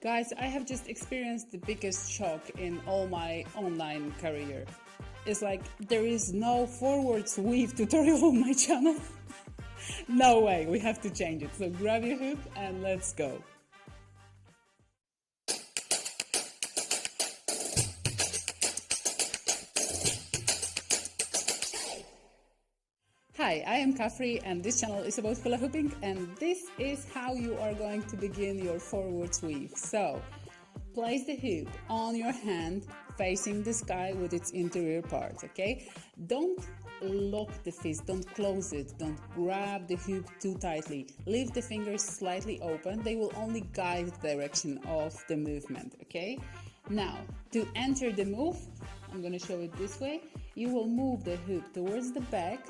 Guys, I have just experienced the biggest shock in all my online career. It's like there is no forward sweep tutorial on my channel. No way, we have to change it. So grab your hoop and let's go. Hi, I am Kafri and this channel is about hula hooping, and this is how you are going to begin your forward sweep. So, place the hoop on your hand facing the sky with its interior part, okay? Don't lock the fist, don't close it, don't grab the hoop too tightly. Leave the fingers slightly open, they will only guide the direction of the movement, okay? Now, to enter the move, I'm going to show it this way. You will move the hoop towards the back,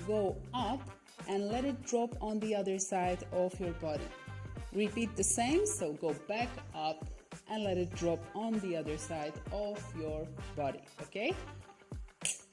go up and let it drop on the other side of your body. Repeat the same, so go back up and let it drop on the other side of your body, okay?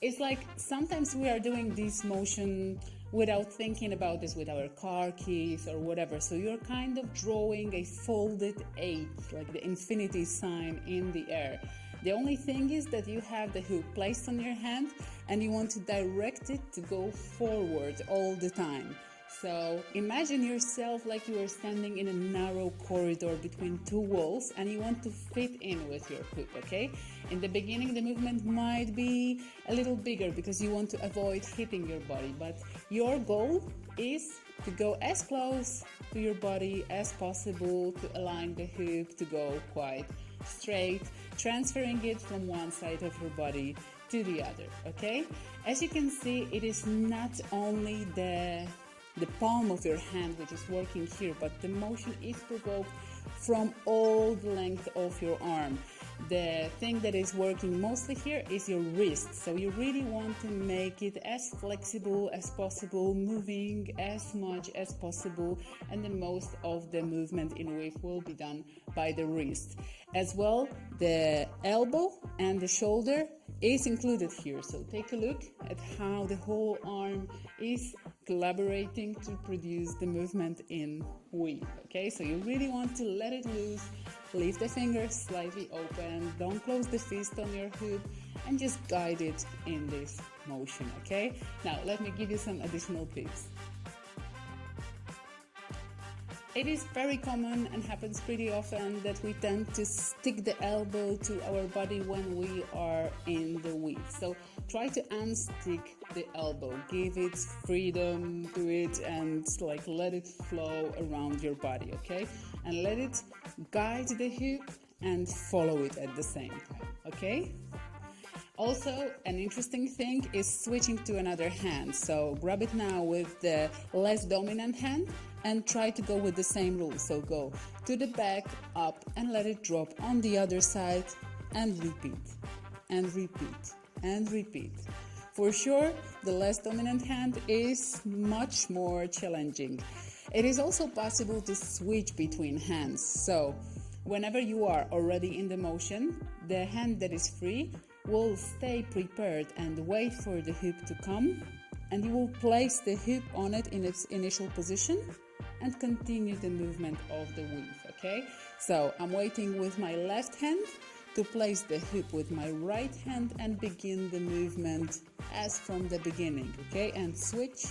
It's like sometimes we are doing this motion without thinking about this with our car keys or whatever, so you're kind of drawing a folded 8, like the infinity sign in the air. The only thing is that you have the hoop placed on your hand and you want to direct it to go forward all the time. So imagine yourself like you are standing in a narrow corridor between two walls and you want to fit in with your hoop, okay? In the beginning, the movement might be a little bigger because you want to avoid hitting your body, but your goal is to go as close to your body as possible, to align the hoop to go quite straight, transferring it from one side of your body to the other, okay? As you can see, it is not only the palm of your hand which is working here, but the motion is provoked from all the length of your arm. The thing that is working mostly here is your wrist, so you really want to make it as flexible as possible, moving as much as possible, and the most of the movement in whip will be done by the wrist. As well, the elbow and the shoulder is included here, so take a look at how the whole arm is collaborating to produce the movement in whip, okay? So you really want to let it loose, leave the fingers slightly open, don't close the fist on your hoop, and just guide it in this motion, okay? Now, let me give you some additional tips. It is very common and happens pretty often that we tend to stick the elbow to our body when we are in the whip. So try to unstick the elbow, give it freedom to it and like let it flow around your body, okay? And let it guide the hoop and follow it at the same time, okay? Also, an interesting thing is switching to another hand. So grab it now with the less dominant hand and try to go with the same rules. So go to the back, up, and let it drop on the other side, and repeat, and repeat, and repeat. For sure, the less dominant hand is much more challenging. It is also possible to switch between hands. So whenever you are already in the motion, the hand that is free will stay prepared and wait for the hoop to come, and you will place the hoop on it in its initial position and continue the movement of the whip, okay? So I'm waiting with my left hand to place the hoop with my right hand and begin the movement as from the beginning, okay? And switch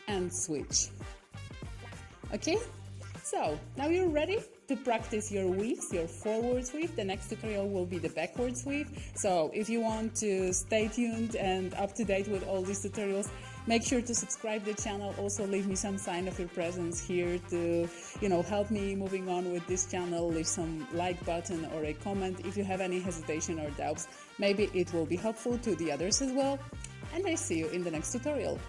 and switch. Okay? So now you're ready to practice your whips, your forward sweep. The next tutorial will be the backward sweep. So if you want to stay tuned and up to date with all these tutorials, make sure to subscribe to the channel. Also leave me some sign of your presence here to, help me moving on with this channel. Leave some like button or a comment if you have any hesitation or doubts. Maybe it will be helpful to the others as well. And I see you in the next tutorial.